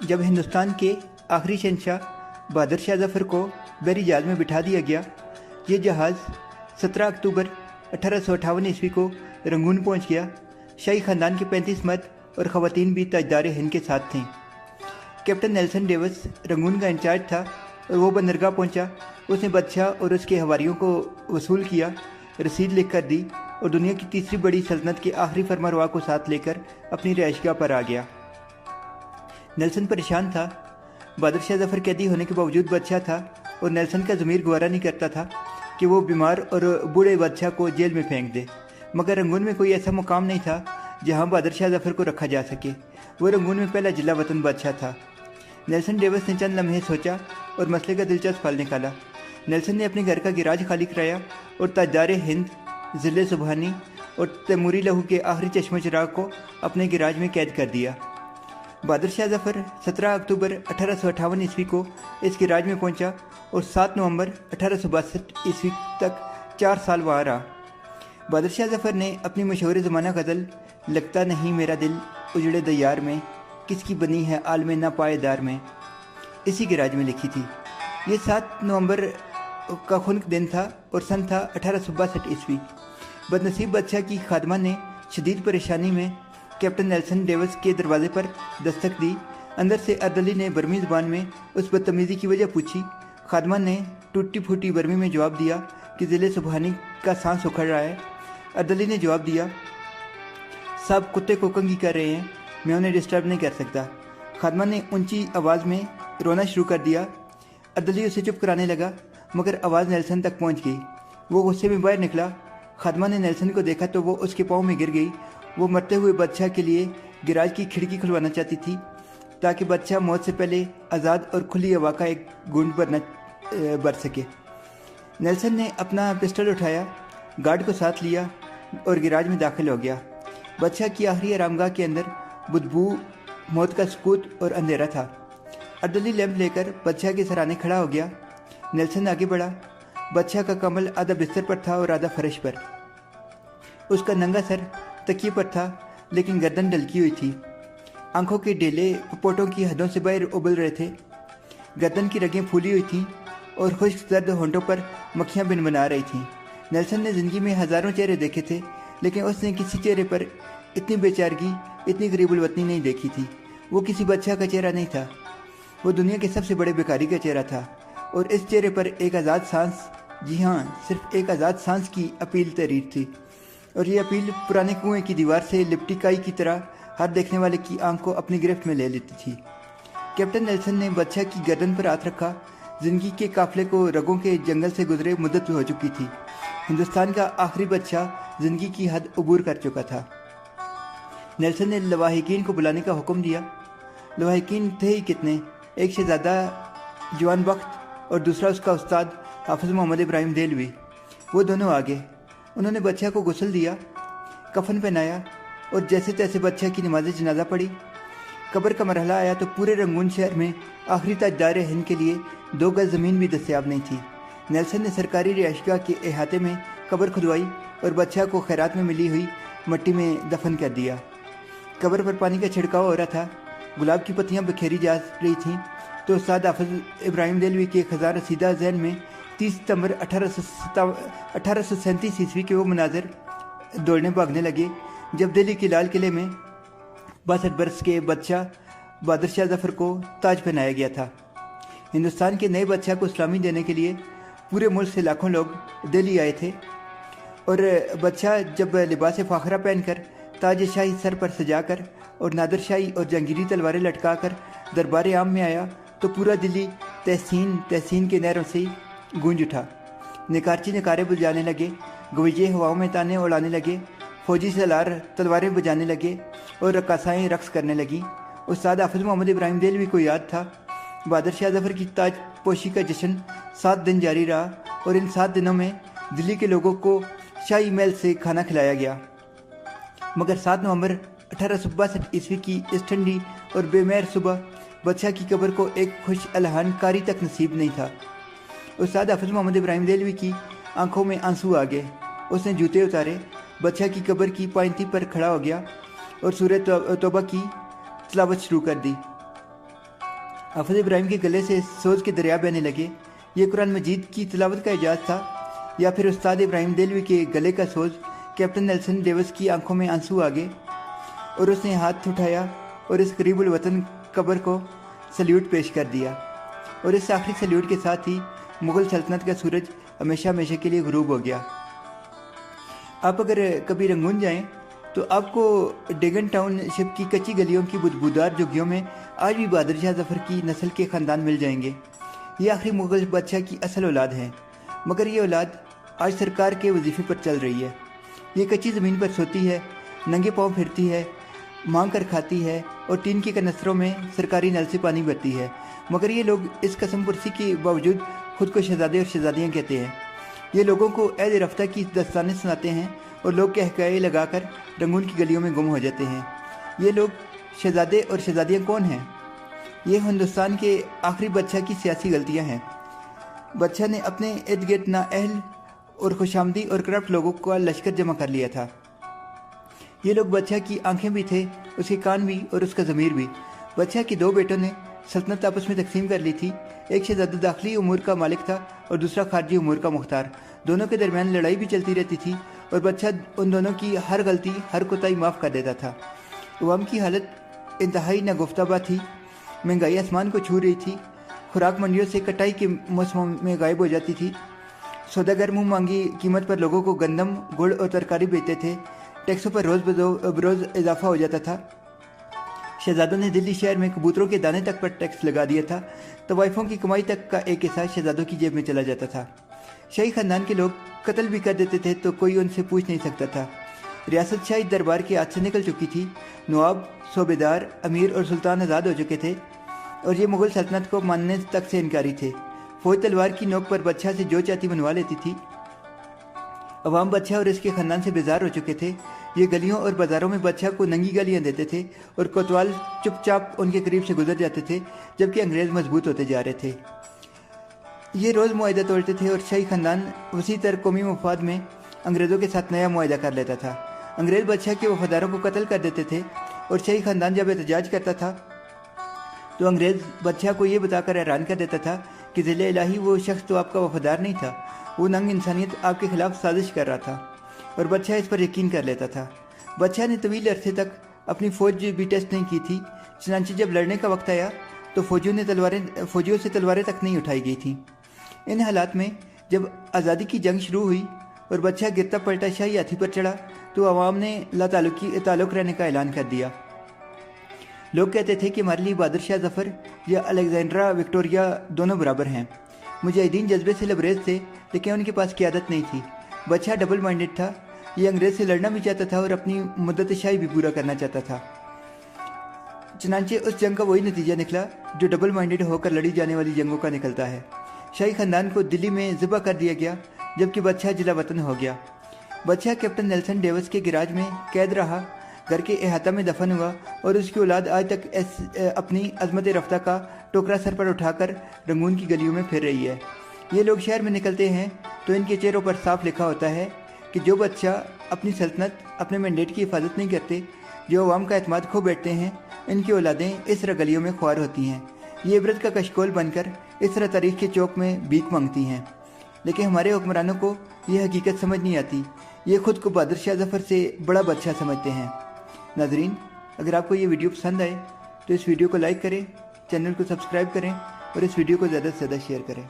जब हिंदुस्तान के आखिरी शहंशाह बहादुर शाह जफ़र को बहरी जहाज़ में बिठा दिया गया। ये जहाज़ 17 अक्टूबर 1858 ईस्वी को रंगून पहुंच गया। शाही ख़ानदान के 35 मर्द और ख़वातीन भी ताजदार हिंद के साथ थे। कैप्टन नेल्सन डेविस रंगून का इंचार्ज था और वो बंदरगाह पहुंचा। उसने बादशाह और उसके हवारियों को वसूल किया, रसीद लिख कर दी और दुनिया की तीसरी बड़ी सल्तनत के आखिरी फरमारवा को साथ लेकर अपनी रिहाइशगाह पर आ गया। नेल्सन परेशान था। बहादुर शाह जफ़र कैदी होने के बावजूद बादशाह था और नेल्सन का ज़मीर गवारा नहीं करता था कि वो बीमार और बूढ़े बादशाह को जेल में फेंक दे। मगर रंगून में कोई ऐसा मुकाम नहीं था जहां बहादुर शाह जफ़र को रखा जा सके। वो रंगून में पहला जिला वतन बादशाह था। नेल्सन डेविस ने चंद लम्हे सोचा और मसले का दिलचस्प हल निकाला। नेल्सन ने अपने घर का गिराज खाली कराया और ताजदार हिंद, ज़िले सुबहानी और तैमूरी लहू के आखिरी चश्मे चिराग को अपने गिराज में कैद कर दिया। बहादुर शाह जफ़र 17 अक्टूबर 1858 ईस्वी को इस गिराज में पहुंचा और 7 नवंबर 1862 ईस्वी तक 4 साल वहाँ रहा। बहादुर शाह जफ़र ने अपनी मशहूर ज़माना गज़ल लगता नहीं मेरा दिल उजड़े दयार में, किसकी बनी है आलमे ना पायेदार में, इसी गिराज में लिखी थी। ये 7 नवंबर का खुनक दिन था और सन था 1862 ईस्वी। बदनसीब बादशाह की खादमा ने शदीद परेशानी में कैप्टन नेल्सन डेविस के दरवाजे पर दस्तक दी। अंदर से अर्दली ने बर्मी ज़बान में उस बदतमीज़ी की वजह पूछी। खादमा ने टूटी फूटी बर्मी में जवाब दिया कि ज़िले सुबहानी का सांस उखड़ रहा है। अर्दली ने जवाब दिया, साहब कुत्ते को कंघी कर रहे हैं, मैं उन्हें डिस्टर्ब नहीं कर सकता। खादमा ने ऊंची आवाज़ में रोना शुरू कर दिया। अर्दली उसे चुप कराने लगा मगर आवाज़ नेल्सन तक पहुंच गई। वो गुस्से में बाहर निकला। खादमा ने नेल्सन को देखा तो वो उसके पाँव में गिर गई। वो मरते हुए बादशाह के लिए गिराज की खिड़की खुलवाना चाहती थी ताकि बादशाह मौत से पहले आज़ाद और खुली हवा का एक घूंट बर सके। नेल्सन ने अपना पिस्टल उठाया, गार्ड को साथ लिया और गिराज में दाखिल हो गया। बादशाह की आखिरी आरामगाह के अंदर बदबू, मौत का सुकूत और अंधेरा था। अर्दली लैंप लेकर बादशाह के सराहने खड़ा हो गया। नेल्सन आगे बढ़ा। बादशाह का कमल आधा बिस्तर पर था और आधा फर्श पर। उसका नंगा सर तकिए पर था लेकिन गर्दन डलकी हुई थी। आंखों के डेले पोटों की हदों से बाहर उबल रहे थे। गर्दन की रगें फूली हुई थीं और खुश्क दर्द होंठों पर मक्खियां बिनबना रही थीं। नेल्सन ने ज़िंदगी में हज़ारों चेहरे देखे थे लेकिन उसने किसी चेहरे पर इतनी बेचारगी, इतनी गरीबुल वतनी नहीं देखी थी। वो किसी बादशाह का चेहरा नहीं था, वो दुनिया के सबसे बड़े बेकारी का चेहरा था। और इस चेहरे पर एक आज़ाद सांस, जी हाँ सिर्फ एक आज़ाद सांस की अपील तहरीर थी। और ये अपील पुराने कुएं की दीवार से लिपटी काई की तरह हर देखने वाले की आंख को अपनी गिरफ्त में ले लेती थी। कैप्टन नेल्सन ने बादशाह की गर्दन पर हाथ रखा। जिंदगी के काफिले को रगों के जंगल से गुजरे मुद्दत हो चुकी थी। हिंदुस्तान का आखिरी बादशाह जिंदगी की हद अबूर कर चुका था। नेल्सन ने लवाहिकीन को बुलाने का हुक्म दिया। लवाहिकीन थे ही कितने, एक शहजादा जवान बख्त और दूसरा उसका उस्ताद हाफिज़ मोहम्मद इब्राहिम देलवी। वो दोनों आगे। उन्होंने बादशाह को गुस्ल दिया, कफन पहनाया और जैसे तैसे बादशाह की नमाज जनाजा पढ़ी। कब्र का मरहला आया तो पूरे रंगून शहर में आखिरी ताजदार हिंद के लिए 2 गज ज़मीन भी दस्तयाब नहीं थी। नेल्सन ने सरकारी रिहाइशगाह के अहाते में कब्र खुदवाई और बादशाह को खैरात में मिली हुई मट्टी में दफन कर दिया। कब्र पर पानी का छिड़काव हो रहा था। गुलाब की पत्तियां बिखेरी जा रही थीं तो उस्ताद हाफिज़ इब्राहिम देलवी के खज़ार रसीदा ज़हन में 30 सितंबर 1837 ईस्वी के वो मनाजिर दौड़ने भागने लगे जब दिल्ली के लाल किले में 62 बरस के बादशाह बहादुर शाह जफ़र को ताज पहनाया गया था। हिंदुस्तान के नए बादशाह को सलामी देने के लिए पूरे मुल्क से लाखों लोग दिल्ली आए थे और बादशाह जब लिबास फ़ाखरा पहनकर, ताज शाही सर पर सजाकर और नादर शाही और जंगीरी तलवारें लटकाकर दरबार आम में आया तो पूरा दिल्ली तहसीन के नहरों से गूंज उठा। निकारची नकारे बुझाने लगे, गवैये हवाओं में ताने उड़ाने लगे, फौजी सलार तलवारें बजाने लगे और रक्कासाएँ रक्स करने लगीं। उस्ताद हाफिज़ मोहम्मद इब्राहिम देलवी को याद था बहादुर शाह जफ़र की ताज पोशी का जश्न 7 दिन जारी रहा और इन 7 दिनों में दिल्ली के लोगों को शाही महल से खाना खिलाया गया। मगर 7 नवंबर 1862 ईस्वी की इस ठंडी और बेमैर सुबह बादशाह की कब्र को एक खुश अलहान कारी तक नसीब नहीं था। उस्ताद हाफिज़ मोहम्मद इब्राहिम देलवी की आंखों में आंसू आ गए। उसने जूते उतारे, बादशाह की कब्र की पायंती पर खड़ा हो गया और सूरह तौबा की तिलावत शुरू कर दी। हाफिज इब्राहिम के गले से सोच के दरिया बहने लगे। ये कुरान मजीद की तिलावत का एजाज था या फिर उस्ताद इब्राहिम देलवी के गले का सोच। कैप्टन नेल्सन डेविस की आंखों में आंसू आ गए और उसने हाथ उठाया और इस करीबुल वतन कब्र को सल्यूट पेश कर दिया। और इस आखिरी सल्यूट के साथ ही मुग़ल सल्तनत का सूरज हमेशा हमेशा के लिए गुरूब हो गया। आप अगर कभी रंगून जाएं तो आपको डेगन टाउनशिप की कच्ची गलियों की बुदबूदार झुग्गियों में आज भी बहादुर शाह जफ़र की नस्ल के ख़ानदान मिल जाएंगे। ये आखिरी मुग़ल बादशाह की असल औलाद है, मगर ये औलाद आज सरकार के वजीफ़े पर चल रही है। ये कच्ची ज़मीन पर सोती है, नंगे पाँव फिरती है, मांग कर खाती है और टीन के कनस्तरों में सरकारी नल से पानी भरती है। मगर ये लोग इस कसम पुरसी के बावजूद खुद को शहजादे और शहजादियाँ कहते हैं। ये लोगों को ऐद रफ्ता की दस्तानें सुनाते हैं और लोग कहकाए लगाकर रंगून की गलियों में गुम हो जाते हैं। ये लोग शहजादे और शहजादियाँ कौन हैं? ये हिंदुस्तान के आखिरी बादशाह की सियासी गलतियाँ हैं। बादशाह ने अपने इर्द गिर्द नाअहल और खुशामदी और करप्ट लोगों का लश्कर जमा कर लिया था। ये लोग बादशाह की आंखें भी थे, उसके कान भी और उसका ज़मीर भी। बादशाह के 2 बेटों ने सल्तनत आपस में तकसीम कर ली थी। एक शहजादा दाखिली उमूर का मालिक था और दूसरा खारजी उमूर का मुख्तार। दोनों के दरमियान लड़ाई भी चलती रहती थी और बादशाह उन दोनों की हर गलती, हर कोताही माफ़ कर देता था। अवाम की हालत इंतहाई नागुफ्ताबा थी। महंगाई आसमान को छू रही थी। खुराक मंडियों से कटाई के मौसमों में गायब हो जाती थी। सौदागर मुँह मांगी कीमत पर लोगों को गंदम, गुड़ और तरकारी बेचते थे। टैक्सों पर रोज़ बरोज़ इजाफा हो जाता था। शहजादों ने दिल्ली शहर में कबूतरों के दाने तक पर टैक्स लगा दिया था। तवाइफों की कमाई तक का एक हिस्सा शहजादों की जेब में चला जाता था। शाही ख़ानदान के लोग कत्ल भी कर देते थे तो कोई उनसे पूछ नहीं सकता था। रियासत शाही दरबार के हाथ से निकल चुकी थी। नवाब, सूबेदार, अमीर और सुल्तान आज़ाद हो चुके थे और ये मुग़ल सल्तनत को मानने तक से इनकारी थे। फौज तलवार की नोक पर बादशाह से जो चाहती बनवा लेती थी। अवाम बादशाह और इसके ख़ानदान से बेजार हो चुके थे। ये गलियों और बाज़ारों में बादशाह को नंगी गालियाँ देते थे और कोतवाल चुपचाप उनके करीब से गुजर जाते थे, जबकि अंग्रेज़ मजबूत होते जा रहे थे। ये रोज़ मुआहिदा तोड़ते थे और शाही ख़ानदान वसी तर कौमी मफाद में अंग्रेज़ों के साथ नया मुआहिदा कर लेता था। अंग्रेज़ बादशाह के वफादारों को कत्ल कर देते थे और शाही ख़ानदान जब एहतजाज करता था तो अंग्रेज़ बादशाह को ये बताकर हैरान कर देता था कि ज़िले इलाही वो शख्स तो आपका वफादार नहीं था, वो नंग इंसानियत आपके खिलाफ साजिश कर रहा था। और बादशाह इस पर यकीन कर लेता था। बादशाह ने तवील अरसे तक अपनी फ़ौज भी टेस्ट नहीं की थी। चनांचे जब लड़ने का वक्त आया तो फ़ौजियों से तलवारें तक नहीं उठाई गई थीं। इन हालात में जब आज़ादी की जंग शुरू हुई और बादशाह गिरता पलटा शाही हाथी पर चढ़ा तो अवाम ने ताल्लुक़ रहने का ऐलान कर दिया। लोग कहते थे कि हमारे लिए बहादुर शाह जफ़र या अलेक्जेंड्रा विक्टोरिया दोनों बराबर हैं। मुजाहिदीन जज्बे से लबरेज थे, लेकिन उनके पास क़यादत नहीं थी। बादशाह डबल माइंडेड था। ये अंग्रेज़ से लड़ना भी चाहता था और अपनी मुद्दत शाही भी पूरा करना चाहता था। चनांचे उस जंग का वही नतीजा निकला जो डबल माइंडेड होकर लड़ी जाने वाली जंगों का निकलता है। शाही ख़ानदान को दिल्ली में ज़िबा कर दिया गया, जबकि बादशाह जिला वतन हो गया। बादशाह कैप्टन नेल्सन डेविस के गिराज में कैद रहा, घर के अहाता में दफन हुआ और उसकी औलाद आज तक अपनी अजमत रफ्ता का टोकरा सर पर उठाकर रंगून की गलियों में फिर रही है। ये लोग शहर में निकलते हैं तो इनके चेहरों पर साफ लिखा होता है कि जो बादशाह अपनी सल्तनत, अपने मैंडेट की हिफाजत नहीं करते, जो अवाम का एतमाद खो बैठते हैं, इनकी औलादें इस तरह गलियों में ख्वार होती हैं। ये इबरत का कशकोल बनकर इस तरह तारीख़ के चौक में भीख मांगती हैं। लेकिन हमारे हुक्मरानों को ये हकीकत समझ नहीं आती। ये ख़ुद को बहादुर शाह जफ़र से बड़ा बादशाह समझते हैं। नाज़रीन, अगर आपको ये वीडियो पसंद आए तो इस वीडियो को लाइक करें, चैनल को सब्सक्राइब करें और इस वीडियो को ज़्यादा से ज़्यादा शेयर करें।